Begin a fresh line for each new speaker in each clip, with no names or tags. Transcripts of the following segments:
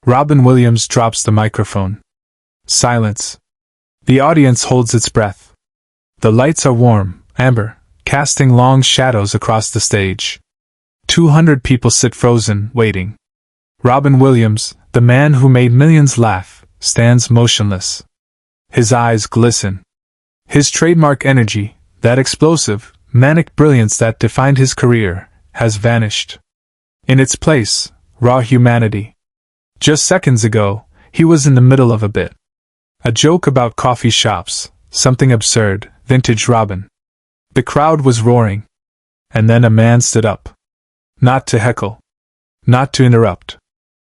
Robin Williams drops the microphone. Silence. The audience holds its breath. The lights are warm, amber, casting long shadows across the stage. 200 people sit frozen, waiting. Robin Williams, the man who made millions laugh, stands motionless. His eyes glisten. His trademark energy, that explosive, manic brilliance that defined his career, has vanished. In its place, raw humanity. Just seconds ago, he was in the middle of a bit. A joke about coffee shops, something absurd, vintage Robin. The crowd was roaring. And then a man stood up. Not to heckle. Not to interrupt.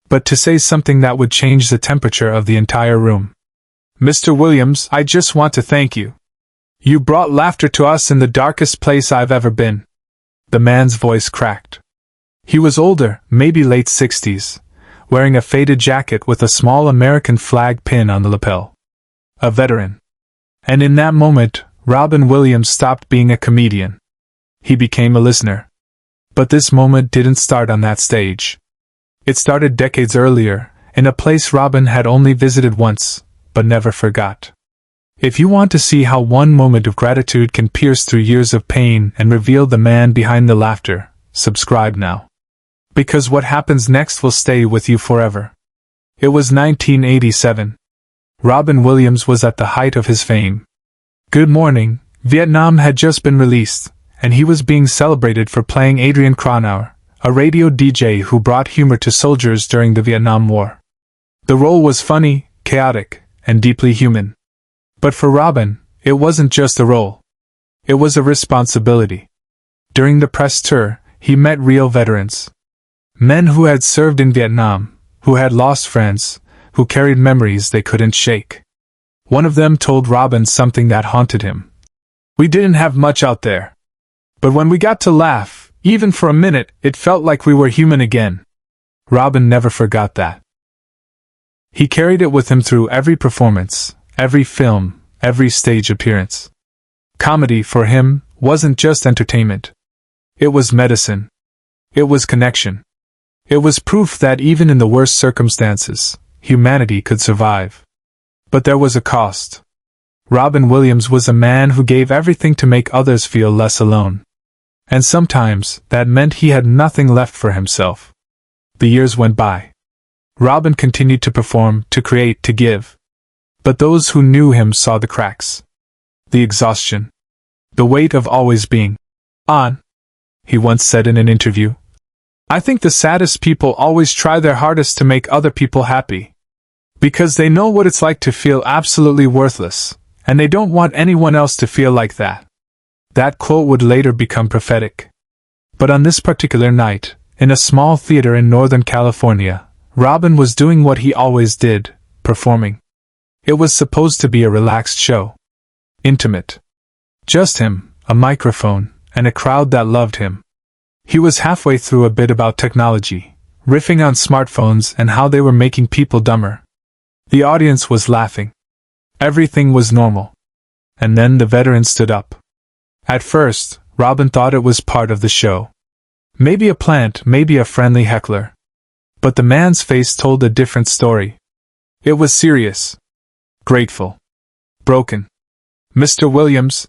But to say something that would change the temperature of the entire room. Mr. Williams, I just want to thank you. You brought laughter to us in the darkest place I've ever been. The man's voice cracked. He was older, maybe late 60s, wearing a faded jacket with a small American flag pin on the lapel. A veteran. And in that moment, Robin Williams stopped being a comedian. He became a listener. But this moment didn't start on that stage. It started decades earlier, in a place Robin had only visited once, but never forgot. If you want to see how one moment of gratitude can pierce through years of pain and reveal the man behind the laughter, subscribe now. Because what happens next will stay with you forever. It was 1987. Robin Williams was at the height of his fame. Good Morning, Vietnam had just been released, and he was being celebrated for playing Adrian Cronauer, a radio DJ who brought humor to soldiers during the Vietnam War. The role was funny, chaotic, and deeply human. But for Robin, it wasn't just a role. It was a responsibility. During the press tour, he met real veterans. Men who had served in Vietnam, who had lost friends, who carried memories they couldn't shake. One of them told Robin something that haunted him. We didn't have much out there. But when we got to laugh, even for a minute, it felt like we were human again. Robin never forgot that. He carried it with him through every performance, every film, every stage appearance. Comedy, for him, wasn't just entertainment. It was medicine. It was connection. It was proof that even in the worst circumstances, humanity could survive. But there was a cost. Robin Williams was a man who gave everything to make others feel less alone. And sometimes, that meant he had nothing left for himself. The years went by. Robin continued to perform, to create, to give. But those who knew him saw the cracks. The exhaustion. The weight of always being on. He once said in an interview, I think the saddest people always try their hardest to make other people happy. Because they know what it's like to feel absolutely worthless, and they don't want anyone else to feel like that. That quote would later become prophetic. But on this particular night, in a small theater in Northern California, Robin was doing what he always did, performing. It was supposed to be a relaxed show. Intimate. Just him, a microphone, and a crowd that loved him. He was halfway through a bit about technology, riffing on smartphones and how they were making people dumber. The audience was laughing. Everything was normal. And then the veteran stood up. At first, Robin thought it was part of the show. Maybe a plant, maybe a friendly heckler. But the man's face told a different story. It was serious. Grateful. Broken. Mr. Williams,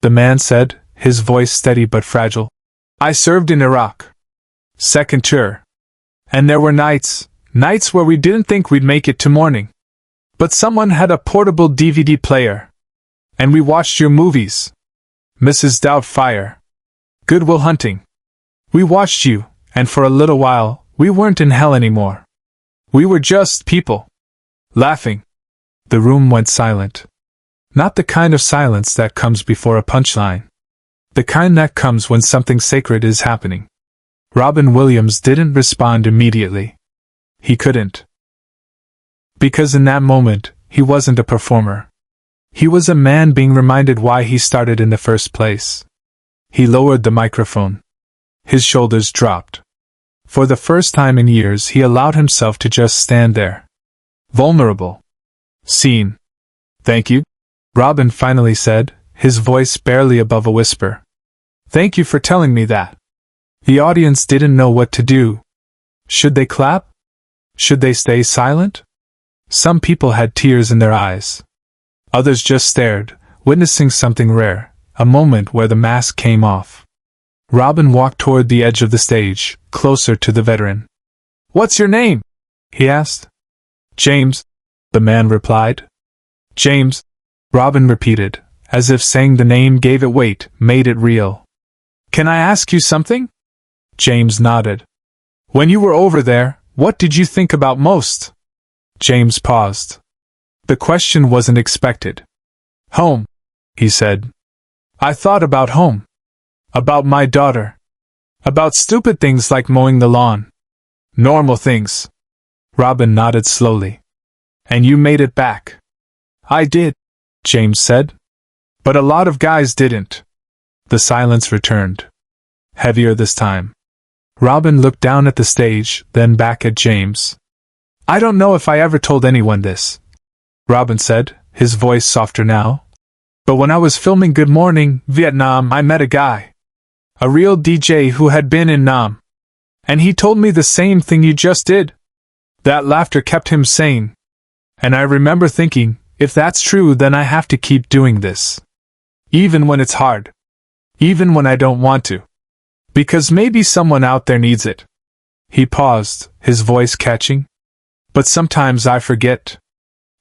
the man said, his voice steady but fragile. I served in Iraq. Second tour. And there were nights where we didn't think we'd make it to morning. But someone had a portable DVD player. And we watched your movies. Mrs. Doubtfire. Good Will Hunting. We watched you, and for a little while, we weren't in hell anymore. We were just people. Laughing. The room went silent. Not the kind of silence that comes before a punchline. The kind that comes when something sacred is happening. Robin Williams didn't respond immediately. He couldn't. Because in that moment, he wasn't a performer. He was a man being reminded why he started in the first place. He lowered the microphone. His shoulders dropped. For the first time in years, he allowed himself to just stand there. Vulnerable. Seen. Thank you, Robin finally said, his voice barely above a whisper. Thank you for telling me that. The audience didn't know what to do. Should they clap? Should they stay silent? Some people had tears in their eyes. Others just stared, witnessing something rare, a moment where the mask came off. Robin walked toward the edge of the stage, closer to the veteran. "What's your name?" he asked. "James," the man replied. "James," Robin repeated, as if saying the name gave it weight, made it real. "Can I ask you something?" James nodded. "When you were over there, what did you think about most?" James paused. The question wasn't expected. "Home," he said. "I thought about home. About my daughter. About stupid things like mowing the lawn. Normal things." Robin nodded slowly. "And you made it back." "I did," James said. "But a lot of guys didn't." The silence returned. Heavier this time. Robin looked down at the stage, then back at James. "I don't know if I ever told anyone this," Robin said, his voice softer now. "But when I was filming Good Morning, Vietnam, I met a guy. A real DJ who had been in Nam. And he told me the same thing you just did. That laughter kept him sane. And I remember thinking, if that's true, then I have to keep doing this. Even when it's hard. Even when I don't want to. Because maybe someone out there needs it." He paused, his voice catching. "But sometimes I forget.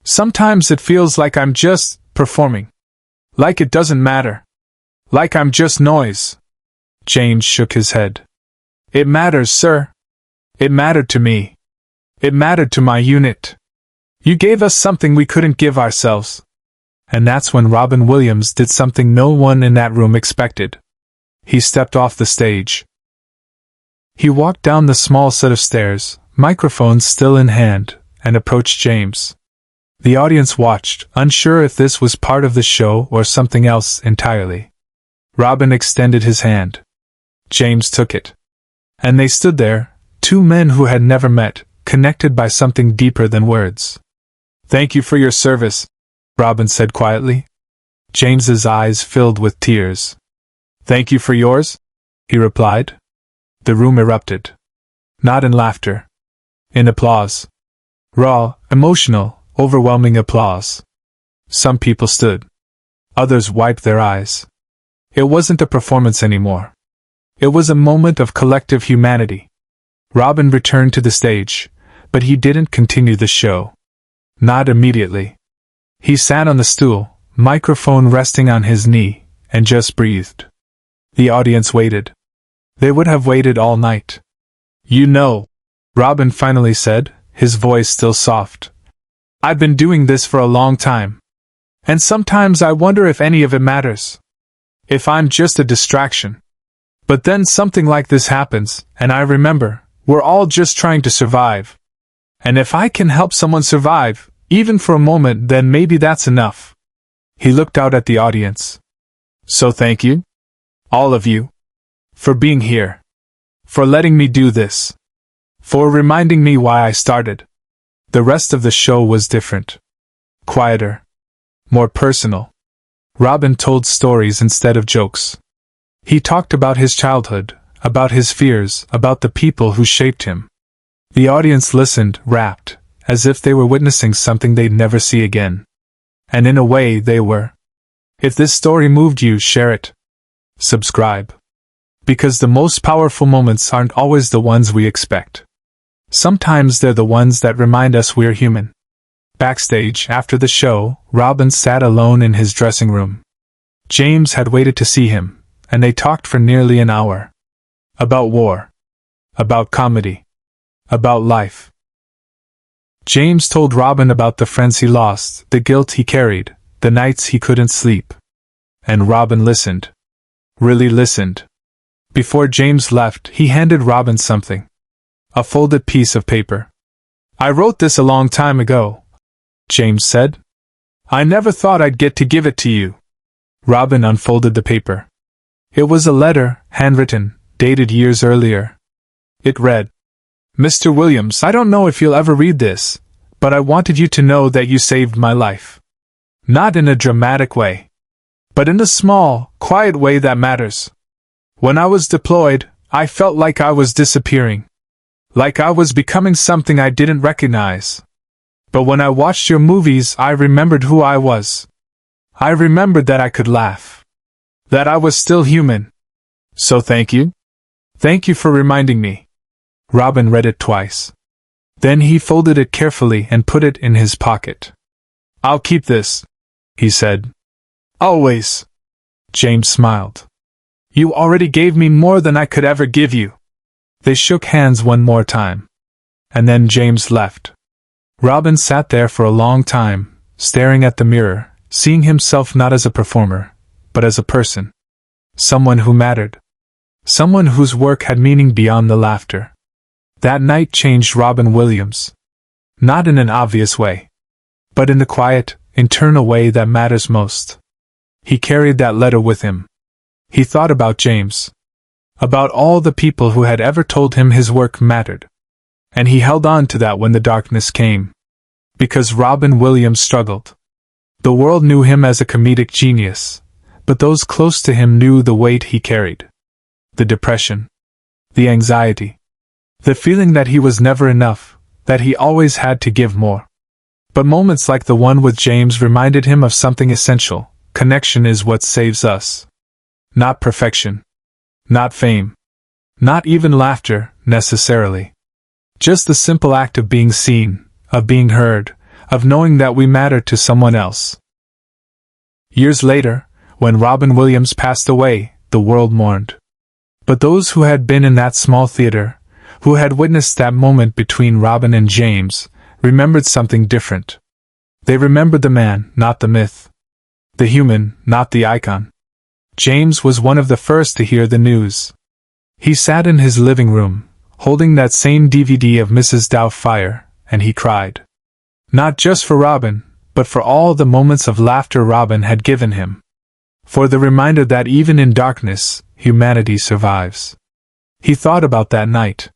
Sometimes it feels like I'm just performing. Like it doesn't matter. Like I'm just noise." James shook his head. "It matters, sir. It mattered to me. It mattered to my unit. You gave us something we couldn't give ourselves." And that's when Robin Williams did something no one in that room expected. He stepped off the stage. He walked down the small set of stairs, microphone still in hand, and approached James. The audience watched, unsure if this was part of the show or something else entirely. Robin extended his hand. James took it. And they stood there, two men who had never met, connected by something deeper than words. "Thank you for your service," Robin said quietly. James's eyes filled with tears. "Thank you for yours," he replied. The room erupted. Not in laughter. In applause. Raw, emotional, overwhelming applause. Some people stood. Others wiped their eyes. It wasn't a performance anymore. It was a moment of collective humanity. Robin returned to the stage, but he didn't continue the show. Not immediately. He sat on the stool, microphone resting on his knee, and just breathed. The audience waited. They would have waited all night. "You know," Robin finally said, his voice still soft. "I've been doing this for a long time. And sometimes I wonder if any of it matters. If I'm just a distraction. But then something like this happens, and I remember, we're all just trying to survive. And if I can help someone survive, even for a moment, then maybe that's enough." He looked out at the audience. "So thank you. All of you. For being here. For letting me do this. For reminding me why I started." The rest of the show was different. Quieter. More personal. Robin told stories instead of jokes. He talked about his childhood, about his fears, about the people who shaped him. The audience listened, rapt, as if they were witnessing something they'd never see again. And in a way, they were. If this story moved you, share it. Subscribe. Because the most powerful moments aren't always the ones we expect. Sometimes they're the ones that remind us we're human. Backstage, after the show, Robin sat alone in his dressing room. James had waited to see him, and they talked for nearly an hour. About war. About comedy. About life. James told Robin about the friends he lost, the guilt he carried, the nights he couldn't sleep. And Robin listened. Really listened. Before James left, he handed Robin something. A folded piece of paper. "I wrote this a long time ago," James said. "I never thought I'd get to give it to you." Robin unfolded the paper. It was a letter, handwritten, dated years earlier. It read, "Mr. Williams, I don't know if you'll ever read this, but I wanted you to know that you saved my life. Not in a dramatic way, but in a small, quiet way that matters. When I was deployed, I felt like I was disappearing. Like I was becoming something I didn't recognize. But when I watched your movies, I remembered who I was. I remembered that I could laugh. That I was still human. So thank you. Thank you for reminding me. Robin read it twice. Then he folded it carefully and put it in his pocket. I'll keep this, he said. Always. James smiled. You already gave me more than I could ever give you. They shook hands one more time. And then James left. Robin sat there for a long time, staring at the mirror, seeing himself not as a performer, but as a person. Someone who mattered. Someone whose work had meaning beyond the laughter. That night changed Robin Williams. Not in an obvious way, but in the quiet, internal way that matters most. He carried that letter with him. He thought about James. About all the people who had ever told him his work mattered. And he held on to that when the darkness came. Because Robin Williams struggled. The world knew him as a comedic genius, but those close to him knew the weight he carried. The depression. The anxiety. The feeling that he was never enough, that he always had to give more. But moments like the one with James reminded him of something essential. Connection is what saves us. Not perfection. Not fame. Not even laughter, necessarily. Just the simple act of being seen, of being heard, of knowing that we matter to someone else. Years later, when Robin Williams passed away, the world mourned. But those who had been in that small theater, who had witnessed that moment between Robin and James, remembered something different. They remembered the man, not the myth. The human, not the icon. James was one of the first to hear the news. He sat in his living room, holding that same DVD of Mrs. Doubtfire, and he cried. Not just for Robin, but for all the moments of laughter Robin had given him. For the reminder that even in darkness, humanity survives. He thought about that night.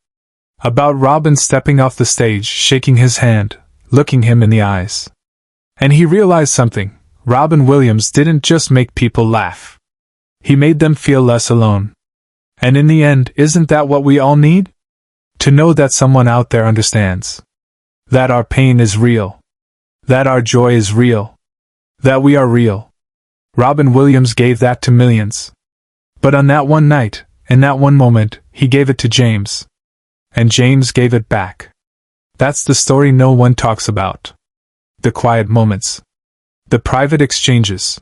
About Robin stepping off the stage, shaking his hand, looking him in the eyes. And he realized something. Robin Williams didn't just make people laugh. He made them feel less alone. And in the end, isn't that what we all need? To know that someone out there understands. That our pain is real. That our joy is real. That we are real. Robin Williams gave that to millions. But on that one night, in that one moment, he gave it to James. And James gave it back. That's the story no one talks about. The quiet moments. The private exchanges.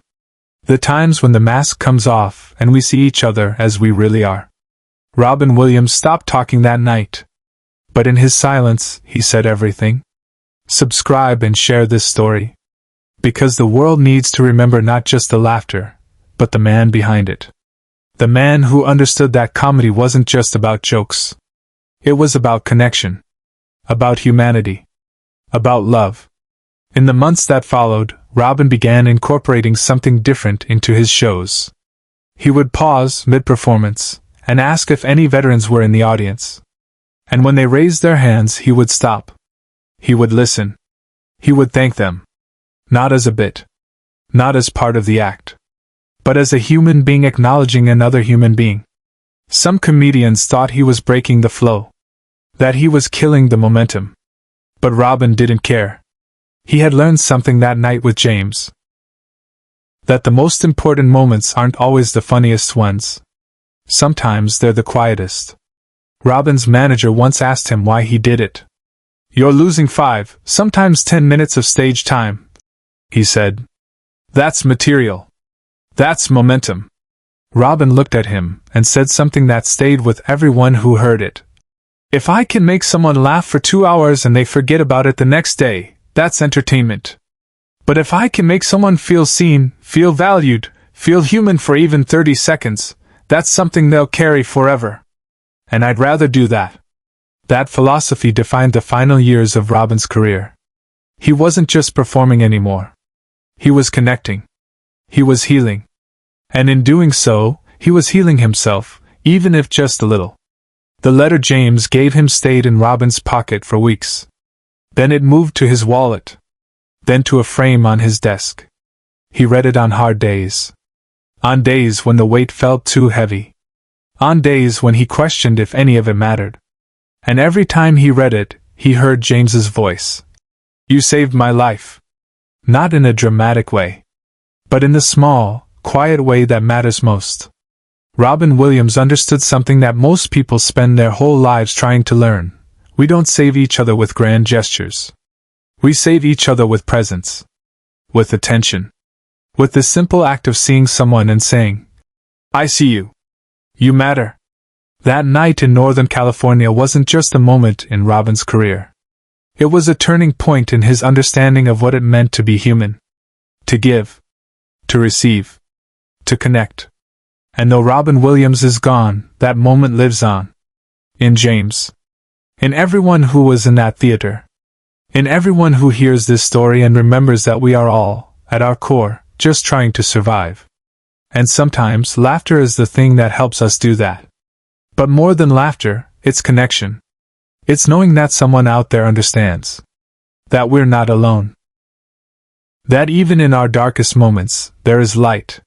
The times when the mask comes off and we see each other as we really are. Robin Williams stopped talking that night. But in his silence, he said everything. Subscribe and share this story. Because the world needs to remember not just the laughter, but the man behind it. The man who understood that comedy wasn't just about jokes. It was about connection. About humanity. About love. In the months that followed, Robin began incorporating something different into his shows. He would pause mid-performance and ask if any veterans were in the audience. And when they raised their hands, he would stop. He would listen. He would thank them. Not as a bit. Not as part of the act. But as a human being acknowledging another human being. Some comedians thought he was breaking the flow. That he was killing the momentum. But Robin didn't care. He had learned something that night with James. That the most important moments aren't always the funniest ones. Sometimes they're the quietest. Robin's manager once asked him why he did it. You're losing 5, sometimes 10 minutes of stage time, he said. That's material. That's momentum. Robin looked at him and said something that stayed with everyone who heard it. If I can make someone laugh for 2 hours and they forget about it the next day, that's entertainment. But if I can make someone feel seen, feel valued, feel human for even 30 seconds, that's something they'll carry forever. And I'd rather do that. That philosophy defined the final years of Robin's career. He wasn't just performing anymore. He was connecting. He was healing. And in doing so, he was healing himself, even if just a little. The letter James gave him stayed in Robin's pocket for weeks. Then it moved to his wallet. Then to a frame on his desk. He read it on hard days. On days when the weight felt too heavy. On days when he questioned if any of it mattered. And every time he read it, he heard James's voice. You saved my life. Not in a dramatic way, but in the small, quiet way that matters most. Robin Williams understood something that most people spend their whole lives trying to learn. We don't save each other with grand gestures. We save each other with presence. With attention. With the simple act of seeing someone and saying, I see you. You matter. That night in Northern California wasn't just a moment in Robin's career. It was a turning point in his understanding of what it meant to be human. To give. To receive. To connect. And though Robin Williams is gone, that moment lives on. In James. In everyone who was in that theater. In everyone who hears this story and remembers that we are all, at our core, just trying to survive. And sometimes laughter is the thing that helps us do that. But more than laughter, it's connection. It's knowing that someone out there understands. That we're not alone. That even in our darkest moments, there is light.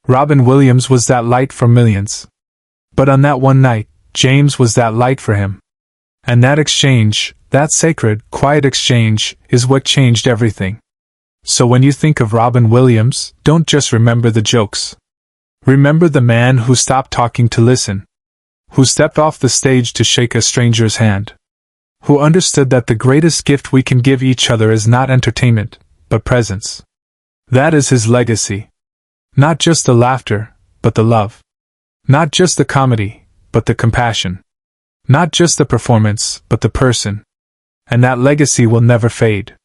Robin Williams was that light for millions. But on that one night, James was that light for him. And that exchange, that sacred, quiet exchange, is what changed everything. So when you think of Robin Williams, don't just remember the jokes. Remember the man who stopped talking to listen. Who stepped off the stage to shake a stranger's hand. Who understood that the greatest gift we can give each other is not entertainment, but presence. That is his legacy. Not just the laughter, but the love. Not just the comedy, but the compassion. Not just the performance, but the person. And that legacy will never fade.